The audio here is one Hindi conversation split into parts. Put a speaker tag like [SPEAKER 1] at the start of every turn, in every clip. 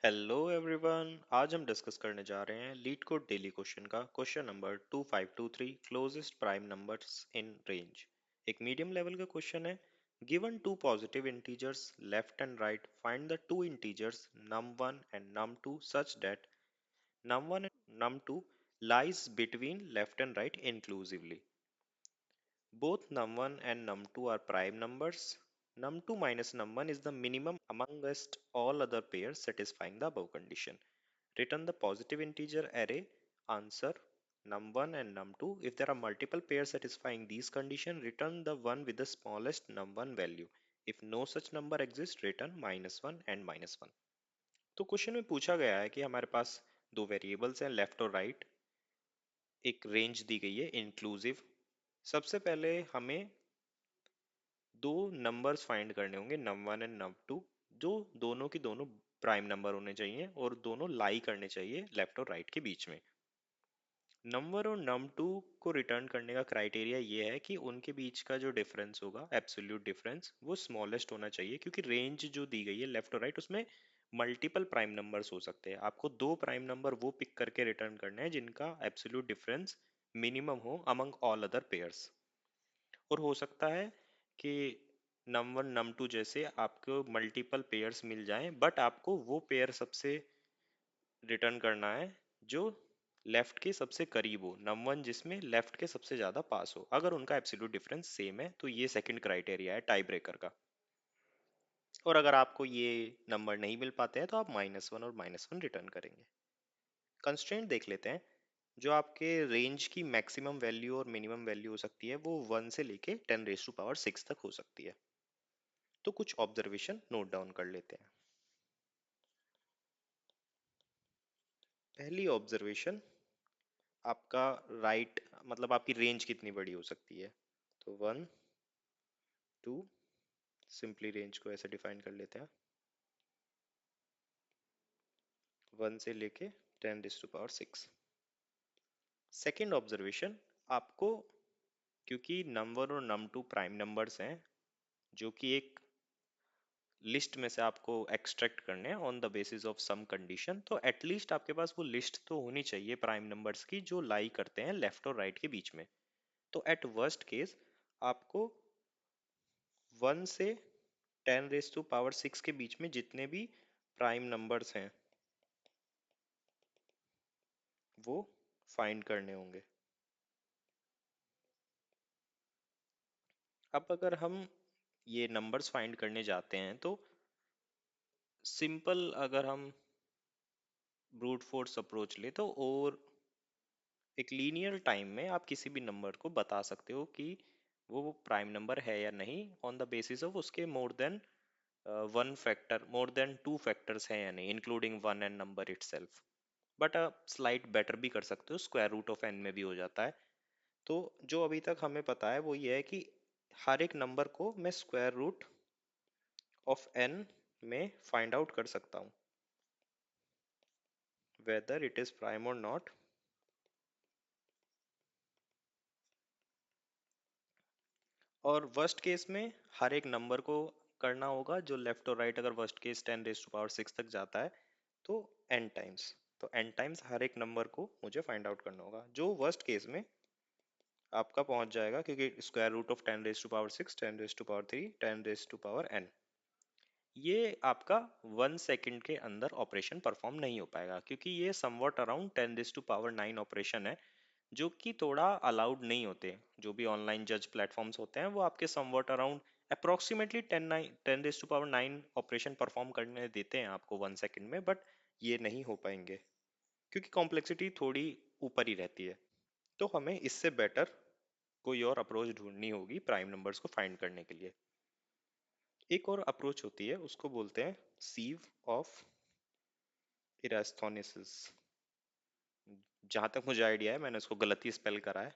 [SPEAKER 1] Hello everyone. आज हम डिस्कस करने जा रहे हैं लीड कोड डेली क्वेश्चन का question number 2523 closest prime numbers in range. एक मीडियम लेवल का क्वेश्चन है। Given two positive integers left and right, find the two integers num1 and num2 such that num1 and num2 lies between left and right inclusively. Both num1 and num2 are prime numbers. Num2 minus num1 is the minimum amongst all other pairs satisfying the above condition. Return the positive integer array. Answer num1 and num2. If there are multiple pairs satisfying these conditions, return the one with the smallest num1 value. If no such number exists, return -1 and -1. तो क्वेश्चन में पूछा गया है कि हमारे पास दो वेरिएबल्स हैं लेफ्ट और राइट, एक रेंज दी गई है इंक्लूसिव। सबसे पहले हमें दो नंबर्स फाइंड करने होंगे num1 एंड num2, जो दोनों की दोनों प्राइम नंबर होने चाहिए और दोनों लाई करने चाहिए लेफ्ट और राइट के बीच में। नंबर और num2 को रिटर्न करने का क्राइटेरिया ये है कि उनके बीच का जो डिफरेंस होगा, एब्सोल्यूट डिफरेंस, वो स्मॉलेस्ट होना चाहिए, क्योंकि रेंज जो दी गई है लेफ्ट और राइट उसमें मल्टीपल प्राइम नंबर्स हो सकते हैं। आपको दो प्राइम नंबर वो पिक करके रिटर्न करने हैं जिनका एब्सोल्यूट डिफरेंस मिनिमम हो अमंग ऑल अदर पेयर्स। और हो सकता है कि num1 num2 जैसे आपको मल्टीपल पेयर्स मिल जाएं, बट आपको वो पेयर सबसे रिटर्न करना है जो लेफ्ट के सबसे करीब हो, num1 जिसमें लेफ्ट के सबसे ज्यादा पास हो। अगर उनका एब्सोल्यूट डिफरेंस सेम है तो ये सेकंड क्राइटेरिया है टाई ब्रेकर का। और अगर आपको ये नंबर नहीं मिल पाते हैं तो आप -1 और -1 रिटर्न करेंगे। कंस्ट्रेंट देख लेते हैं। जो आपके रेंज की मैक्सिमम वैल्यू और मिनिमम वैल्यू हो सकती है वो 1 से लेके 10⁶ तक हो सकती है। तो कुछ ऑब्जर्वेशन नोट डाउन कर लेते हैं। पहली ऑब्जर्वेशन, आपका राइट मतलब आपकी रेंज कितनी बड़ी हो सकती है। तो 1 2, सिंपली रेंज को ऐसे डिफाइन कर लेते हैं, 1 से लेके 10⁶। सेकेंड ऑब्जर्वेशन, आपको क्योंकि नंबर और num2 प्राइम नंबर्स हैं जो कि एक लिस्ट में से आपको एक्सट्रैक्ट करने हैं on the basis of some condition, तो एटलीस्ट आपके पास वो लिस्ट तो होनी चाहिए प्राइम नंबर्स की जो लाई करते हैं लेफ्ट और राइट के बीच में। तो एट वर्स्ट केस आपको 1 से 10⁶ के बीच में जितने भी प्राइम नंबर्स हैं वो फाइंड करने होंगे। अब अगर हम ये नंबर्स फाइंड करने जाते हैं तो सिंपल अगर हम ब्रूट फोर्स अप्रोच ले तो और एक लीनियर टाइम में आप किसी भी नंबर को बता सकते हो कि वो प्राइम नंबर है या नहीं ऑन द बेसिस ऑफ उसके more than one factor, more than two factors हैं या नहीं, including one and number itself. But आप स्लाइट बेटर भी कर सकते हो, स्क्वायर रूट ऑफ एन में भी हो जाता है। तो जो अभी तक हमें पता है वो ये है कि हर एक नंबर को मैं स्क्वायर रूट ऑफ एन में फाइंड आउट कर सकता हूँ वेदर इट इज प्राइम और नॉट। और वर्स्ट केस में हर एक नंबर को करना होगा जो लेफ्ट और राइट, अगर वर्स्ट केस 10⁶ तक जाता है तो n टाइम्स, तो n टाइम्स हर एक नंबर को मुझे फाइंड आउट करना होगा, जो वर्स्ट केस में आपका पहुंच जाएगा, क्योंकि स्क्वायर रूट ऑफ 10⁶, 10⁻³ 10⁻n, ये आपका 1 सेकंड के अंदर ऑपरेशन परफॉर्म नहीं हो पाएगा, क्योंकि ये समवट अराउंड 10⁹ ऑपरेशन है जो कि थोड़ा अलाउड नहीं होते। जो भी ऑनलाइन जज प्लेटफॉर्म्स होते हैं वो आपके somewhat around approximately 10⁹ operation perform करने देते हैं आपको 1 सेकंड में, बट ये नहीं हो पाएंगे क्योंकि कॉम्प्लेक्सिटी थोड़ी ऊपर ही रहती है। तो हमें इससे बेटर कोई और अप्रोच ढूंढनी होगी प्राइम नंबर्स को फाइंड करने के लिए। एक और अप्रोच होती है, उसको बोलते हैं सीव ऑफ इरास्थोनिसिस। जहां तक मुझे आइडिया है मैंने उसको गलत ही स्पेल करा है,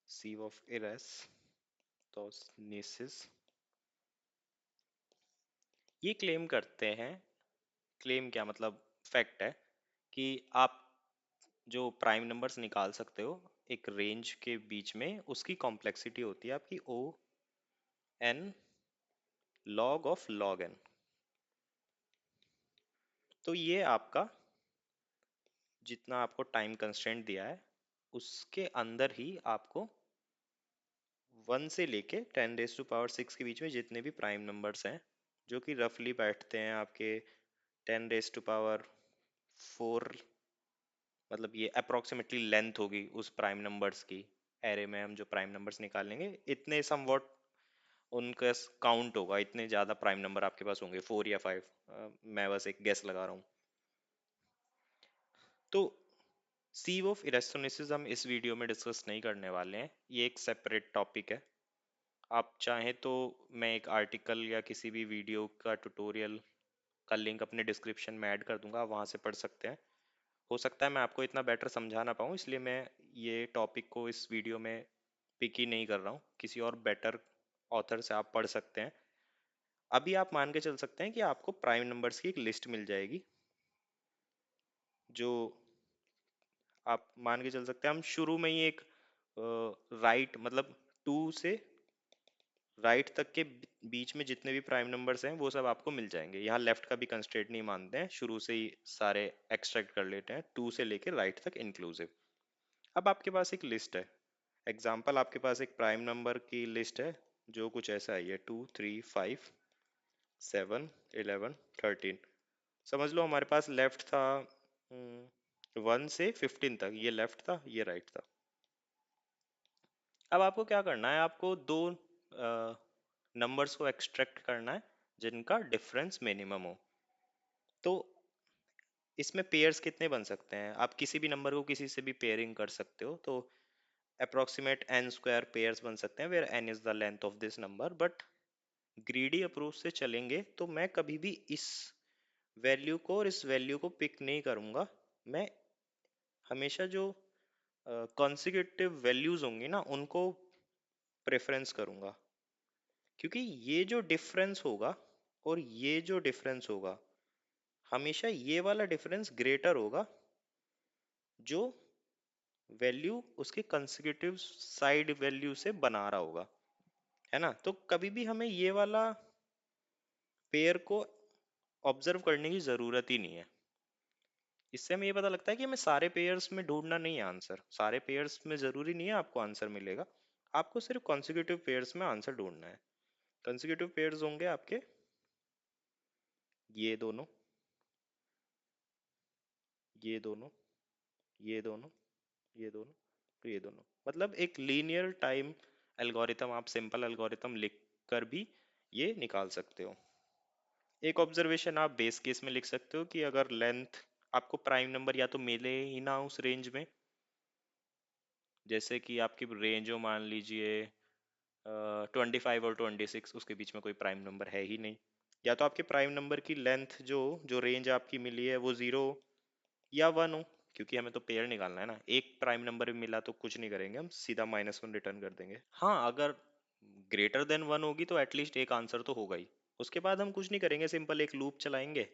[SPEAKER 1] सीव ऑफ इरास्थोनिसिस। ये क्लेम करते हैं, क्लेम क्या मतलब फैक्ट है कि आप जो प्राइम नंबर्स निकाल सकते हो एक रेंज के बीच में, उसकी कॉम्प्लेक्सिटी होती है आपकी O N log of log N. तो ये आपका जितना आपको टाइम कंस्ट्रेंट दिया है उसके अंदर ही आपको 1 से लेके 10⁻6 के बीच में जितने भी प्राइम नंबर्स हैं जो कि रफली बैठते हैं आपके 10⁻4, मतलब ये अप्रोक्सीमेटली लेंथ होगी उस प्राइम नंबर्स की। एरे में हम जो प्राइम नंबर्स निकालेंगे इतने समवॉट उनका काउंट होगा, इतने ज्यादा प्राइम नंबर आपके पास होंगे, 4 या 5। मैं बस एक गेस लगा रहा हूँ। तो सीव ऑफ इरेस्टोनिसिस हम इस वीडियो में डिस्कस नहीं करने वाले हैं, ये एक सेपरेट टॉपिक है। आप चाहें तो मैं एक आर्टिकल या किसी भी वीडियो का ट्यूटोरियल का लिंक अपने डिस्क्रिप्शन में ऐड कर दूंगा, आप वहाँ से पढ़ सकते हैं। हो सकता है मैं आपको इतना बेटर समझा ना पाऊँ, इसलिए मैं ये टॉपिक को इस वीडियो में पिक ही नहीं कर रहा हूँ, किसी और बेटर ऑथर से आप पढ़ सकते हैं। अभी आप मान के चल सकते हैं कि आपको प्राइम नंबर्स की एक लिस्ट मिल जाएगी, जो आप मान के चल सकते हैं हम शुरू में ही एक राइट मतलब 2 से राइट तक के बीच में जितने भी प्राइम नंबर्स हैं वो सब आपको मिल जाएंगे। यहाँ लेफ्ट का भी कंस्ट्रेंट नहीं मानते हैं, शुरू से ही सारे एक्सट्रैक्ट कर लेते हैं 2 से लेके राइट तक इंक्लूसिव। अब आपके पास एक लिस्ट है, एग्जाम्पल आपके पास एक प्राइम नंबर की लिस्ट है जो कुछ ऐसा है, ये 2, 3, 5, 7, 11, 13। समझ लो हमारे पास लेफ्ट था 1 से 15 तक, ये लेफ्ट था ये राइट था। अब आपको क्या करना है, आपको दो नंबर्स को एक्सट्रैक्ट करना है जिनका डिफरेंस मिनिमम हो। तो इसमें पेयर्स कितने बन सकते हैं, आप किसी भी नंबर को किसी से भी पेयरिंग कर सकते हो। तो अप्रोक्सीमेट n स्क्वायर पेयर्स बन सकते हैं where n is the length of this number. But greedy approach से चलेंगे तो मैं कभी भी इस वैल्यू को और इस वैल्यू को पिक नहीं करूंगा। मैं हमेशा जो कॉन्सिक्यूटिव वैल्यूज होंगी ना उनको प्रेफरेंस करूंगा, क्योंकि ये जो डिफरेंस होगा और ये जो डिफरेंस होगा हमेशा ये वाला डिफरेंस ग्रेटर होगा जो वैल्यू उसके कंसेक्यूटिव साइड वैल्यू से बना रहा होगा, है ना। तो कभी भी हमें ये वाला पेयर को ऑब्जर्व करने की जरूरत ही नहीं है। इससे हमें ये पता लगता है कि हमें सारे पेयर्स में ढूंढना नहीं है आंसर, सारे पेयर्स में जरूरी नहीं है आपको आंसर मिलेगा, आपको सिर्फ कॉन्सिक्यूटिव पेयर्स में आंसर ढूंढना है। कंसेक्यूटिव पेयर्स होंगे आपके ये दोनों, ये दोनों, ये दोनों, ये दोनों, तो ये दोनों, मतलब एक लीनियर टाइम एल्गोरिथम, आप सिंपल एल्गोरिथम लिख कर भी ये निकाल सकते हो। एक ऑब्जर्वेशन आप बेस केस में लिख सकते हो कि अगर लेंथ आपको प्राइम नंबर या तो मिले ही ना उस रेंज में, जैसे कि आपकी रेंज हो मान लीजिए 25 और 26, उसके बीच में कोई प्राइम नंबर है ही नहीं, या तो आपके प्राइम नंबर की लेंथ जो जो रेंज आपकी मिली है वो 0 या 1 हो, क्योंकि हमें तो पेयर निकालना है ना। एक प्राइम नंबर मिला तो कुछ नहीं करेंगे, हम सीधा -1 रिटर्न कर देंगे। हाँ, अगर ग्रेटर देन 1 होगी तो एटलीस्ट एक आंसर तो होगा ही। उसके बाद हम कुछ नहीं करेंगे, सिंपल एक लूप चलाएंगे,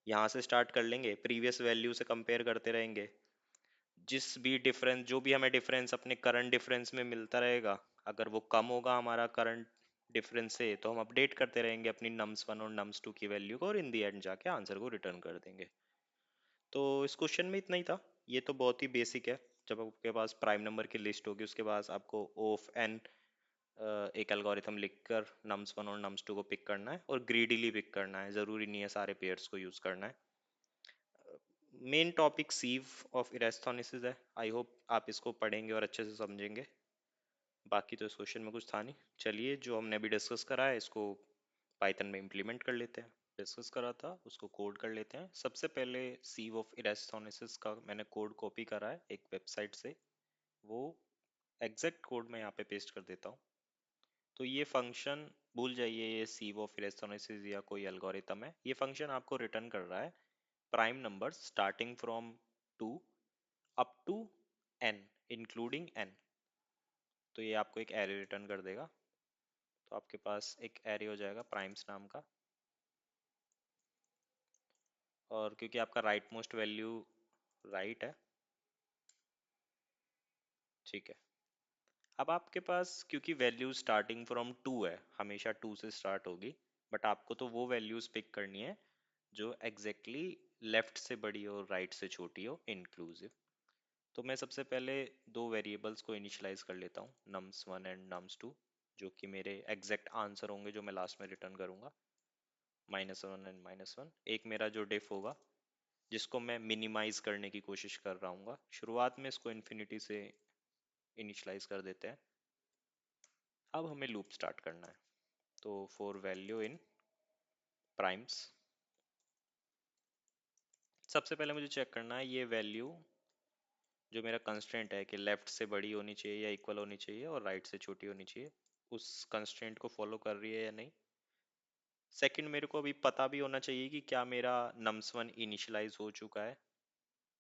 [SPEAKER 1] यहाँ से स्टार्ट कर लेंगे, प्रीवियस वैल्यू से कंपेयर करते रहेंगे, जिस भी डिफरेंस जो भी हमें डिफरेंस अपने करंट डिफरेंस में मिलता रहेगा, अगर वो कम होगा हमारा करंट डिफरेंस से तो हम अपडेट करते रहेंगे अपनी nums1 और nums2 की वैल्यू को, और इन दी एंड जाके आंसर को रिटर्न कर देंगे। तो इस क्वेश्चन में इतना ही था, ये तो बहुत ही बेसिक है। जब आपके पास प्राइम नंबर की लिस्ट होगी उसके बाद आपको O ऑफ n एक एल्गोरिथम लिखकर nums1 और nums2 को पिक करना है, और ग्रीडीली पिक करना है, जरूरी नहीं है सारे पेयर्स को यूज करना है। मेन टॉपिक सीव ऑफ इरेस्थोनिसिस है, आई होप आप इसको पढ़ेंगे और अच्छे से समझेंगे। बाकी तो इस क्वेश्चन में कुछ था नहीं। चलिए, जो हमने अभी डिस्कस करा है इसको पाइथन में इम्प्लीमेंट कर लेते हैं। डिस्कस करा था उसको कोड कर लेते हैं। सबसे पहले सीव ऑफ इरेस्थोनिसिस का मैंने कोड कॉपी करा है एक वेबसाइट से, वो एग्जैक्ट कोड मैं यहाँ पे पेस्ट कर देता हूँ। तो ये फंक्शन भूल जाइए, ये सीव ऑफ इरेस्थोनिसिस या कोई एल्गोरिथम है, ये फंक्शन आपको रिटर्न कर रहा है prime number starting from 2 up to n including n। तो ये आपको एक एरे रिटर्न कर देगा। तो आपके पास एक एरे हो जाएगा प्राइम्स नाम का, और क्योंकि आपका राइट मोस्ट वैल्यू राइट है, ठीक है। अब आपके पास क्योंकि वैल्यू स्टार्टिंग फ्रॉम 2 है, हमेशा 2 से स्टार्ट होगी, बट आपको तो वो वैल्यूज पिक करनी है जो एग्जैक्टली लेफ्ट से बड़ी और राइट से छोटी हो इंक्लूसिव। तो मैं सबसे पहले दो वेरिएबल्स को इनिशियलाइज कर लेता हूँ, nums1 एंड nums2, जो कि मेरे एग्जैक्ट आंसर होंगे जो मैं लास्ट में रिटर्न करूंगा, -1 एंड -1। एक मेरा जो डिफ होगा जिसको मैं मिनिमाइज करने की कोशिश कर रहा हूँ, शुरुआत में इसको इन्फिनिटी से इनिशियलाइज कर देते हैं। अब हमें लूप स्टार्ट करना है, तो फॉर वैल्यू इन प्राइम्स सबसे पहले मुझे चेक करना है ये वैल्यू जो मेरा कंस्ट्रेंट है कि लेफ्ट से बड़ी होनी चाहिए या इक्वल होनी चाहिए और राइट से छोटी होनी चाहिए, उस कंस्ट्रेंट को फॉलो कर रही है या नहीं। सेकंड, मेरे को अभी पता भी होना चाहिए कि क्या मेरा nums1 इनिशियलाइज हो चुका है।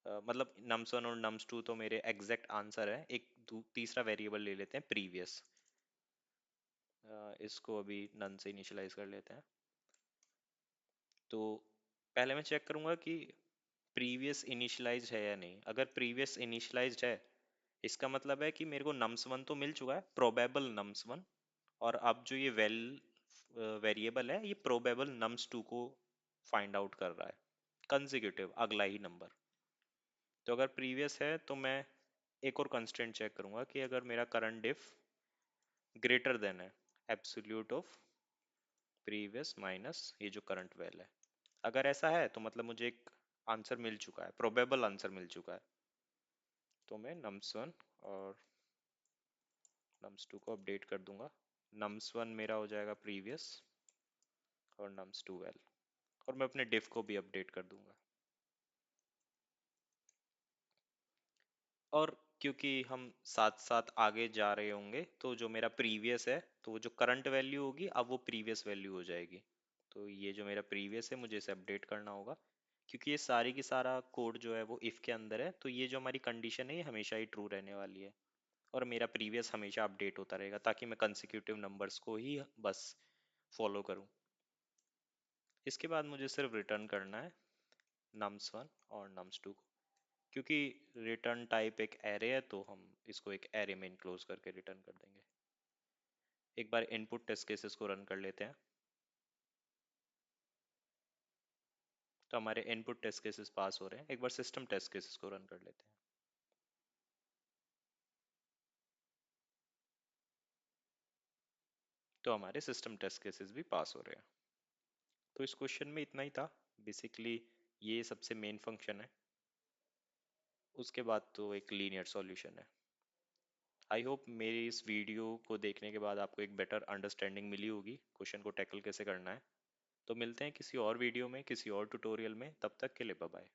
[SPEAKER 1] मतलब nums1 और nums2 तो मेरे एग्जैक्ट आंसर है। एक तीसरा वेरिएबल ले लेते हैं प्रीवियस, इसको अभी नन से इनिशियलाइज कर लेते हैं। तो पहले मैं चेक करूंगा कि प्रीवियस इनिशियलाइज है या नहीं। अगर प्रीवियस इनिशियलाइज्ड है, इसका मतलब है कि मेरे को nums1 तो मिल चुका है, प्रोबेबल nums1। और अब जो ये वेरिएबल है ये प्रोबेबल nums2 को फाइंड आउट कर रहा है, कंसेक्यूटिव अगला ही नंबर। तो अगर प्रीवियस है तो मैं एक और कंस्ट्रेंट चेक करूंगा कि अगर मेरा करंट डिफ ग्रेटर देन है एब्सोल्यूट ऑफ प्रीवियस माइनस ये जो करंट वैल है, अगर ऐसा है तो मतलब मुझे एक आंसर मिल चुका है, प्रोबेबल आंसर मिल चुका है। तो मैं nums1 और nums2 को अपडेट कर दूंगा। nums1 मेरा हो जाएगा प्रीवियस और nums2 वैल, और मैं अपने डिफ को भी अपडेट कर दूंगा। और क्योंकि हम साथ साथ आगे जा रहे होंगे तो जो मेरा प्रीवियस है तो वो जो करंट वैल्यू होगी अब वो प्रीवियस वैल्यू हो जाएगी। तो ये जो मेरा प्रीवियस है मुझे इसे अपडेट करना होगा, क्योंकि ये सारी की सारा कोड जो है वो इफ के अंदर है, तो ये जो हमारी कंडीशन है ये हमेशा ही ट्रू रहने वाली है और मेरा प्रीवियस हमेशा अपडेट होता रहेगा, ताकि मैं कंसेक्यूटिव नंबर्स को ही बस फॉलो करूं। इसके बाद मुझे सिर्फ रिटर्न करना है nums1 और nums2 को, क्योंकि रिटर्न टाइप एक एरे है तो हम इसको एक एरे में इनक्लोज करके रिटर्न कर देंगे। एक बार इनपुट टेस्ट केसेस को रन कर लेते हैं। तो हमारे इनपुट टेस्ट केसेस पास हो रहे हैं। एक बार सिस्टम टेस्ट केसेस को रन कर लेते हैं। तो हमारे सिस्टम टेस्ट केसेस भी पास हो रहे हैं। तो इस क्वेश्चन में इतना ही था बेसिकली, ये सबसे मेन फंक्शन है। उसके बाद तो एक लीनियर सॉल्यूशन है। आई होप मेरी इस वीडियो को देखने के बाद आपको एक बेटर अंडरस्टैंडिंग मिली होगी क्वेश्चन को टैकल कैसे करना है। तो मिलते हैं किसी और वीडियो में, किसी और ट्यूटोरियल में। तब तक के लिए बाय बाय।